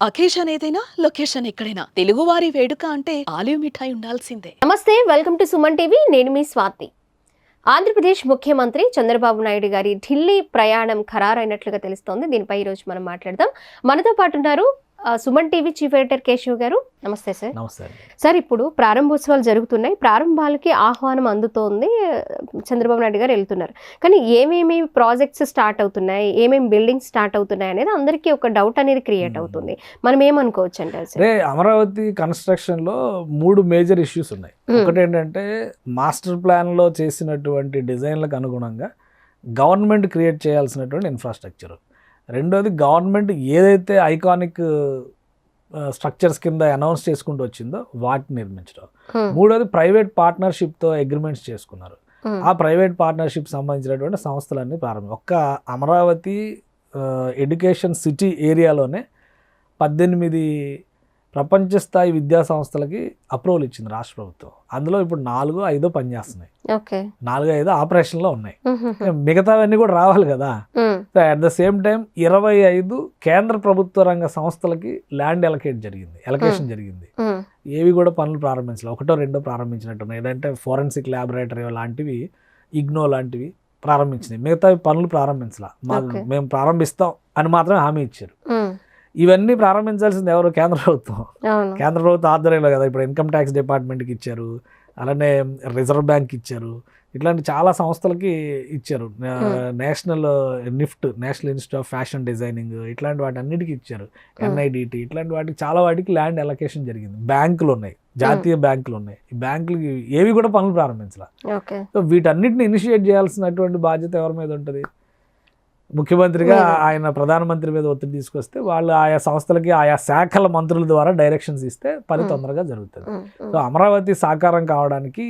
Occasion ఏదైనా location ఎక్కడైనా తెలుగువారి వేడుక అంటే ఆలివ్ మిఠాయి ఉండాల్సిందే. నమస్తే, వెల్కమ్ టు సుమన్ టీవీ. నేను మీ స్వాతి. ఆంధ్రప్రదేశ్ ముఖ్యమంత్రి చంద్రబాబు నాయుడు గారి ఢిల్లీ ప్రయాణం ఖరారైనట్లుగా తెలుస్తోంది. దీనిపై ఈరోజు మనం మాట్లాడదాం. మనతో పాటు ఉన్నారు Suman TV chief editor Keshav గారు. నమస్తే సార్. నమస్తే సార్, ఇప్పుడు ప్రారంభోత్సవాలు జరుగుతున్నాయి. ప్రారంభాలకి ఆహ్వానం అందుతోంది. చంద్రబాబు నాయుడు గారు వెళ్తున్నారు. కానీ ఏమేమి ప్రాజెక్ట్స్ స్టార్ట్ అవుతున్నాయి, ఏమేమి బిల్డింగ్స్ స్టార్ట్ అవుతున్నాయి అనేది అందరికీ ఒక డౌట్ అనేది క్రియేట్ అవుతుంది. మనం ఏమనుకోవచ్చు అంటారు సార్? అమరావతి కన్స్ట్రక్షన్ లో 3 మేజర్ ఇష్యూస్ ఉన్నాయి. ఒకటి ఏంటంటే మాస్టర్ ప్లాన్ లో చేసినటువంటి డిజైన్లకు అనుగుణంగా గవర్నమెంట్ క్రియేట్ చేయాల్సినటువంటి ఇన్ఫ్రాస్ట్రక్చర్. రెండోది గవర్నమెంట్ ఏదైతే ఐకానిక్ స్ట్రక్చర్స్ కింద అనౌన్స్ చేసుకుంటూ వచ్చిందో వాటిని నిర్మించడం. మూడోది ప్రైవేట్ పార్ట్నర్షిప్తో అగ్రిమెంట్స్ చేసుకున్నారు. ఆ ప్రైవేట్ పార్ట్నర్షిప్ సంబంధించినటువంటి సంస్థలన్నీ ప్రారంభం. ఒక్క అమరావతి ఎడ్యుకేషన్ సిటీ ఏరియాలోనే 18 ప్రపంచ స్థాయి విద్యా సంస్థలకి అప్రూవల్ ఇచ్చింది రాష్ట్ర ప్రభుత్వం. అందులో ఇప్పుడు 4-5 పనిచేస్తున్నాయి, 4-5 ఆపరేషన్లో ఉన్నాయి. మిగతావన్నీ కూడా రావాలి కదా. So at the same time 25 కేంద్ర ప్రభుత్వ రంగ సంస్థలకి ల్యాండ్ ఎలకేషన్ జరిగింది. ఏవి కూడా పనులు ప్రారంభించాలి. 1-2 ప్రారంభించినట్టున్నాయి. ఏదంటే ఫోరెన్సిక్ ల్యాబొరేటరీ లాంటివి, ఇగ్నో లాంటివి ప్రారంభించినాయి. మిగతా పనులు ప్రారంభించాల. మేము ప్రారంభిస్తాం అని మాత్రమే హామీ ఇచ్చారు. ఇవన్నీ ప్రారంభించాల్సింది ఎవరు? కేంద్ర ప్రభుత్వం. కేంద్ర ప్రభుత్వం ఆధ్వర్యంలో కదా. ఇప్పుడు ఇన్కమ్ ట్యాక్స్ డిపార్ట్మెంట్కి ఇచ్చారు, అలానే రిజర్వ్ బ్యాంక్ ఇచ్చారు, ఇట్లాంటి చాలా సంస్థలకి ఇచ్చారు. National NIFT, national institute of fashion designing, ఇట్లాంటి వాటి అన్నిటికీ ఇచ్చారు. ఎన్ఐడిటి, ఇట్లాంటి వాటికి చాలా వాటికి ల్యాండ్ ఎలకేషన్ జరిగింది. బ్యాంకులు ఉన్నాయి, జాతీయ బ్యాంకులు ఉన్నాయి. ఈ బ్యాంకులకి ఏవి కూడా పనులు ప్రారంభించాలి. సో వీటన్నిటిని ఇనిషియేట్ చేయాల్సినటువంటి బాధ్యత ఎవరి మీద ఉంటుంది? ముఖ్యమంత్రిగా ఆయన ప్రధానమంత్రి మీద ఒత్తిడి తీసుకొస్తే వాళ్ళు ఆయా సంస్థలకి ఆయా శాఖల మంత్రుల ద్వారా డైరెక్షన్స్ ఇస్తే పని తొందరగా జరుగుతుంది. సో అమరావతి సాకారం కావడానికి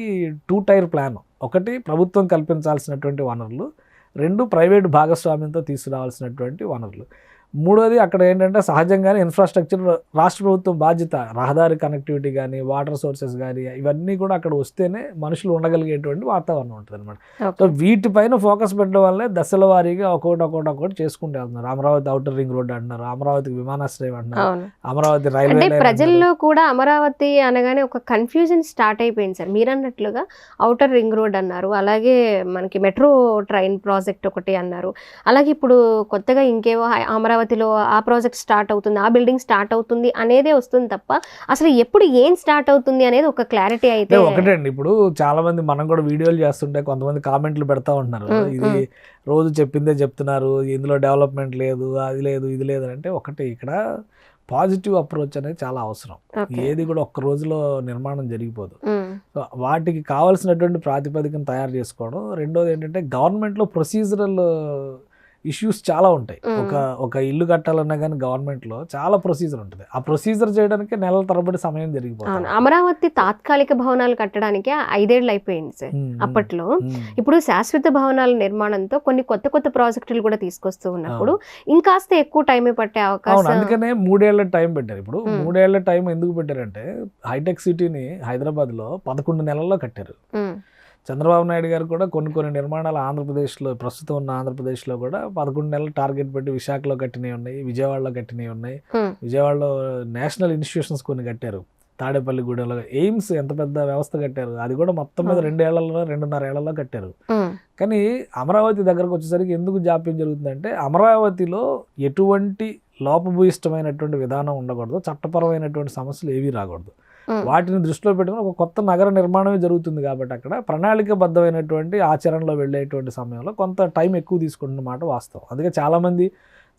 2 టైర్ ప్లాన్. ఒకటి ప్రభుత్వం కల్పించాల్సినటువంటి వనరులు, 2 ప్రైవేట్ భాగస్వామ్యంతో తీసుకురావాల్సినటువంటి వనరులు, 3వది అక్కడ ఏంటంటే సహజంగానే ఇన్ఫ్రాస్ట్రక్చర్ రాష్ట్ర ప్రభుత్వం బాధ్యత. రహదారి కనెక్టివిటీ కానీ, వాటర్ సోర్సెస్ కానీ, ఇవన్నీ కూడా అక్కడ వస్తేనే మనుషులు ఉండగలిగేటువంటి వాతావరణం ఉంటుంది అనమాట. సో వీటిపైన ఫోకస్ పెట్టడం వల్లే దశల వారీగా ఒక్కొక్కటి చేసుకుంటూ వెళ్తున్నారు. అమరావతి ఔటర్ రింగ్ రోడ్ అంటున్నారు, అమరావతికి విమానాశ్రయం అంటున్నారు, అమరావతి రైల్వే. ప్రజల్లో కూడా అమరావతి అనగానే ఒక కన్ఫ్యూజన్ స్టార్ట్ అయిపోయింది సార్. మీరు అన్నట్లుగా ఔటర్ రింగ్ రోడ్ అన్నారు, అలాగే మనకి మెట్రో ట్రైన్ ప్రాజెక్ట్ ఒకటి అన్నారు, అలాగే ఇప్పుడు కొత్తగా ఇంకేవో అమరావతిలో ఆ ప్రాజెక్ట్ స్టార్ట్ అవుతుంది, ఆ బిల్డింగ్ స్టార్ట్ అవుతుంది అనేదే వస్తుంది తప్ప అసలు ఎప్పుడు ఏం స్టార్ట్ అవుతుంది అనేది ఒక క్లారిటీ అయితే ఒకటండి. ఇప్పుడు చాలా మంది మనం కూడా వీడియోలు చేస్తుంటే కొంతమంది కామెంట్లు పెడతా ఉంటున్నారు, ఇది రోజు చెప్పిందే చెప్తున్నారు, ఇందులో డెవలప్మెంట్ లేదు, అది లేదు, ఇది లేదు అంటే. ఒకటి ఇక్కడ పాజిటివ్ అప్రోచ్ అనేది చాలా అవసరం. ఏది కూడా ఒక్క రోజులో నిర్మాణం జరిగిపోదు. సో వాటికి కావాల్సినటువంటి ప్రాతిపదికను తయారు చేసుకోవడం. రెండోది ఏంటంటే గవర్నమెంట్లో ప్రొసీజరల్ ఇష్యూస్ చాలా ఉంటాయి. ఒక ఇల్లు కట్టాలన్నా కానీ గవర్నమెంట్లో చాలా ప్రొసీజర్ ఉంటుంది. ఆ ప్రొసీజర్ చేయడానికి నెలల తరబడి సమయం జరిగిపోతుంది. అమరావతి తాత్కాలిక భవనాలు కట్టడానికి 5 ఏళ్ళు అయిపోయింది సార్ అప్పట్లో. ఇప్పుడు శాశ్వత భవనాల నిర్మాణంతో కొన్ని కొత్త ప్రాజెక్టులు కూడా తీసుకొస్తూ ఉన్నప్పుడు ఇంకాస్త ఎక్కువ టైం పట్టే అవకాశం. అందుకనే 3 ఏళ్ల టైం పెట్టారు. ఇప్పుడు 3 ఏళ్ల టైం ఎందుకు పెట్టారంటే హైటెక్ సిటీని హైదరాబాద్ లో 11 నెలల్లో కట్టారు. చంద్రబాబు నాయుడు గారు కూడా కొన్ని నిర్మాణాలు ఆంధ్రప్రదేశ్లో, ప్రస్తుతం ఉన్న ఆంధ్రప్రదేశ్లో కూడా 11 నెలలు టార్గెట్ పెట్టి విశాఖలో కట్టినవి ఉన్నాయి, విజయవాడలో కట్టినవి ఉన్నాయి. విజయవాడలో నేషనల్ ఇన్స్టిట్యూషన్స్ కొన్ని కట్టారు. తాడేపల్లిగూడెంలో ఎయిమ్స్ ఎంత పెద్ద వ్యవస్థ కట్టారు, అది కూడా మొత్తం మీద 2.5 ఏళ్లలో కట్టారు. కానీ అమరావతి దగ్గరకు వచ్చేసరికి ఎందుకు జాప్యం జరుగుతుందంటే అమరావతిలో ఎటువంటి లోపభూయిష్టమైనటువంటి విధానం ఉండకూడదు, చట్టపరమైనటువంటి సమస్యలు ఏవీ రాకూడదు. వాటిని దృష్టిలో పెట్టుకుని ఒక కొత్త నగర నిర్మాణమే జరుగుతుంది కాబట్టి అక్కడ ప్రణాళికబద్ధమైనటువంటి ఆచరణలో వెళ్ళేటువంటి సమయంలో కొంత టైం ఎక్కువ తీసుకుంటున్న మాట వాస్తవం. అందుకే చాలామంది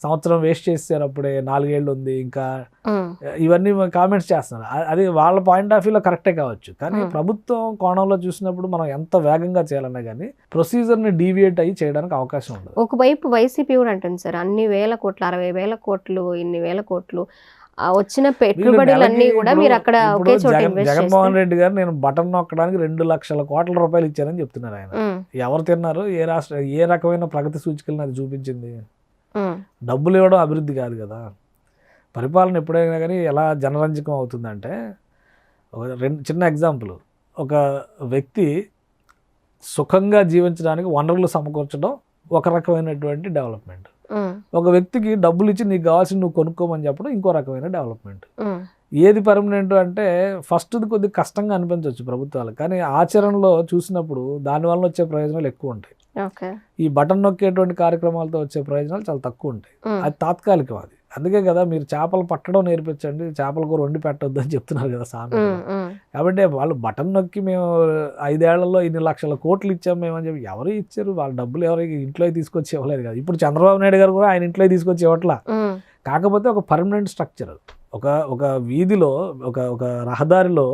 సంవత్సరం వేస్ట్ చేశారు, అప్పుడే 4 ఏళ్ళు ఉంది ఇంకా, ఇవన్నీ కామెంట్స్ చేస్తున్నారు. అది వాళ్ళ పాయింట్ ఆఫ్ వ్యూలో కరెక్టే కావచ్చు, కానీ ప్రభుత్వం కోణంలో చూసినప్పుడు మనం ఎంత వేగంగా చేయాలన్నా కానీ ప్రొసీజర్ని డీవియేట్ అయ్యి చేయడానికి అవకాశం ఉండదు. ఒకవైపు వైసీపీ కూడా అంటుంది సార్, అన్ని వేల కోట్లు, 60,000 కోట్లు, ఇన్ని వేల కోట్లు వచ్చిన పెట్టుబడులన్నీ కూడా మీరు అక్కడ ఒకే చోట ఇన్వెస్ట్ చేస్తారు. జగన్మోహన్ రెడ్డి గారు నేను బటన్ నొక్కడానికి 2 లక్షల కోట్ల రూపాయలు ఇచ్చారని చెప్తున్నారు ఆయన. ఎవరు తిన్నారు? ఏ రకమైన ప్రగతి సూచికలను అది చూపించింది? డబ్బులు ఇవ్వడం అభివృద్ధి కాదు కదా. పరిపాలన ఎప్పుడైనా కానీ ఎలా జనరంజకం అవుతుందంటే, చిన్న ఎగ్జాంపుల్, ఒక వ్యక్తి సుఖంగా జీవించడానికి వనరులు సమకూర్చడం ఒక రకమైనటువంటి డెవలప్మెంట్. ఒక వ్యక్తికి డబ్బులు ఇచ్చి నీకు కావాల్సింది నువ్వు కొనుక్కోమని చెప్పడం ఇంకో రకమైన డెవలప్మెంట్. ఏది పర్మనెంట్ అంటే ఫస్ట్ది కొద్దిగా కష్టంగా అనిపించవచ్చు ప్రభుత్వాలు, కానీ ఆచరణలో చూసినప్పుడు దానివల్ల వచ్చే ప్రయోజనాలు ఎక్కువ ఉంటాయి. ఈ బటన్ నొక్కేటువంటి కార్యక్రమాలతో వచ్చే ప్రయోజనాలు చాలా తక్కువ ఉంటాయి. అది తాత్కాలికం. అది అందుకే కదా మీరు చేపలు పట్టడం నేర్పించండి, చేపల కూర వండి పెట్టొద్దు అని చెప్తున్నారు కదా సామెత. కాబట్టి వాళ్ళు బటన్ నొక్కి మేము 5 ఏళ్లలో ఇన్ని లక్షల కోట్లు ఇచ్చాం మేము అని చెప్పి ఎవరు ఇచ్చారు? వాళ్ళ డబ్బులు ఎవరికి ఇంట్లో తీసుకొచ్చి ఇవ్వలేదు కదా. ఇప్పుడు చంద్రబాబు నాయుడు గారు కూడా ఆయన ఇంట్లో తీసుకొచ్చి ఇవ్వట్లా. కాకపోతే ఒక పర్మనెంట్ స్ట్రక్చర్, ఒక వీధిలో ఒక రహదారిలో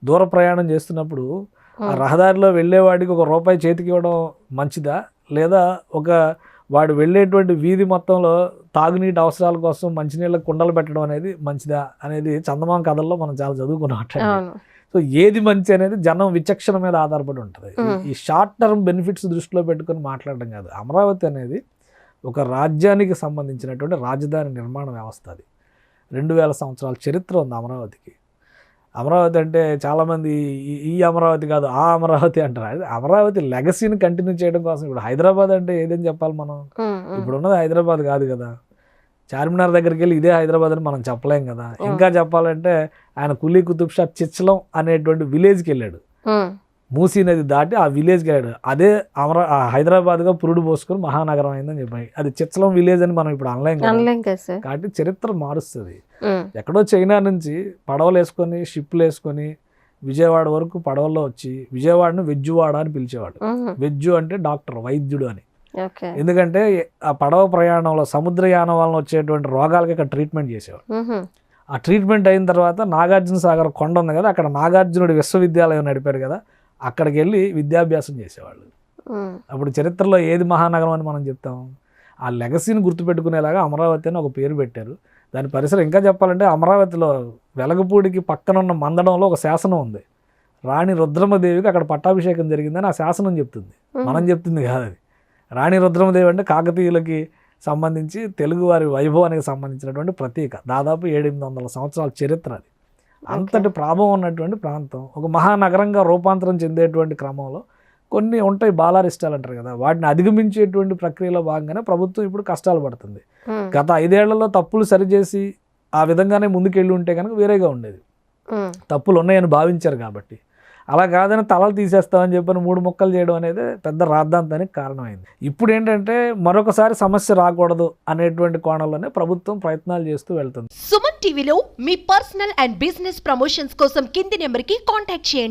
దూర ప్రయాణం చేస్తున్నప్పుడు ఆ రహదారిలో వెళ్ళేవాడికి ₹1 చేతికి ఇవ్వడం మంచిదా, లేదా వాడు వెళ్ళేటువంటి వీధి మొత్తంలో తాగునీటి అవసరాల కోసం మంచినీళ్ళ కుండలు పెట్టడం అనేది మంచిదా అనేది చందమామ కథల్లో మనం చాలా చదువుకున్నట్టు. సో ఏది మంచి అనేది జనం విచక్షణ మీద ఆధారపడి ఉంటుంది. ఈ షార్ట్ టర్మ్ బెనిఫిట్స్ దృష్టిలో పెట్టుకొని మాట్లాడడం కాదు. అమరావతి అనేది ఒక రాజ్యానికి సంబంధించినటువంటి రాజధాని నిర్మాణ వ్యవస్థ. అది 2000 సంవత్సరాల చరిత్ర ఉంది అమరావతికి. అమరావతి అంటే చాలామంది ఈ అమరావతి కాదు ఆ అమరావతి అంటారు. అమరావతి లెగసీని కంటిన్యూ చేయడం కోసం. ఇప్పుడు హైదరాబాద్ అంటే ఏదని చెప్పాలి మనం? ఇప్పుడు ఉన్నది హైదరాబాద్ కాదు కదా. చార్మినార్ దగ్గరికి వెళ్ళి ఇదే హైదరాబాద్ అని మనం చెప్పలేం కదా. ఇంకా చెప్పాలంటే ఆయన కులీ కుతుబ్ షా చిచ్చలం అనేటువంటి విలేజ్కి వెళ్ళాడు. మూసీ నది దాటి ఆ విలేజ్కి వెళ్ళాడు. అదే హైదరాబాద్గా పురుడు పోసుకొని మహానగరం అయిందని చెప్పాయి. అది చిచ్చలం విలేజ్ అని మనం ఇప్పుడు అనలేం కదా. కాబట్టి చరిత్ర మారుస్తుంది. ఎక్కడో చైనా నుంచి పడవలు వేసుకొని షిప్లు వేసుకొని విజయవాడ వరకు పడవల్లో వచ్చి విజయవాడను వెజ్జువాడ అని పిలిచేవాడు. వెజ్జు అంటే డాక్టర్, వైద్యుడు అని. ఎందుకంటే ఆ పడవ ప్రయాణంలో సముద్రయానం వలన వచ్చేటువంటి రోగాలకి ఇక్కడ ట్రీట్మెంట్ చేసేవాడు. ఆ ట్రీట్మెంట్ అయిన తర్వాత నాగార్జున సాగర్ కొండ ఉంది కదా, అక్కడ నాగార్జునుడి విశ్వవిద్యాలయం నడిపాడు కదా, అక్కడికి వెళ్ళి విద్యాభ్యాసం చేసేవాళ్ళు. అప్పుడు చరిత్రలో ఏది మహానగరం అని మనం చెప్తాం? ఆ లెగసీని గుర్తుపెట్టుకునేలాగా అమరావతి అని ఒక పేరు పెట్టారు. దాని పరిసరం ఇంకా చెప్పాలంటే అమరావతిలో వెలగపూడికి పక్కనున్న మందడంలో ఒక శాసనం ఉంది. రాణి రుద్రమదేవికి అక్కడ పట్టాభిషేకం జరిగిందని ఆ శాసనం చెప్తుంది, మనం చెప్తుంది కాదు. అది రాణి రుద్రమదేవి అంటే కాకతీయులకి సంబంధించి తెలుగువారి వైభవానికి సంబంధించినటువంటి ప్రతీక. దాదాపు 700-800 సంవత్సరాల చరిత్ర. అది అంతటి ప్రాభవం ఉన్నటువంటి ప్రాంతం. ఒక మహానగరంగా రూపాంతరం చెందేటువంటి క్రమంలో కొన్ని ఉంటాయి బాలారిష్టాలు అంటారు కదా, వాటిని అధిగమించేటువంటి ప్రక్రియలో భాగంగానే ప్రభుత్వం ఇప్పుడు కష్టాలు పడుతుంది. గత 5 ఏళ్లలో తప్పులు సరిచేసి ఆ విధంగానే ముందుకెళ్ళి ఉంటే కనుక వేరేగా ఉండేది. తప్పులు ఉన్నాయని భావించారు కాబట్టి. అలా కాదని తలలు తీసేస్తామని చెప్పని 3 ముక్కలు చేయడం అనేది పెద్ద రాద్ధాంతానికి కారణమైంది. ఇప్పుడు ఏంటంటే మరొకసారి సమస్య రాకూడదు అనేటువంటి కోణంలోనే ప్రభుత్వం ప్రయత్నాలు చేస్తూ వెళ్తుంది. సుమన్ టీవీలో మీ పర్సనల్ అండ్ బిజినెస్ ప్రమోషన్స్ కోసం కింది నెంబర్కి కాంటాక్ట్ చేయండి.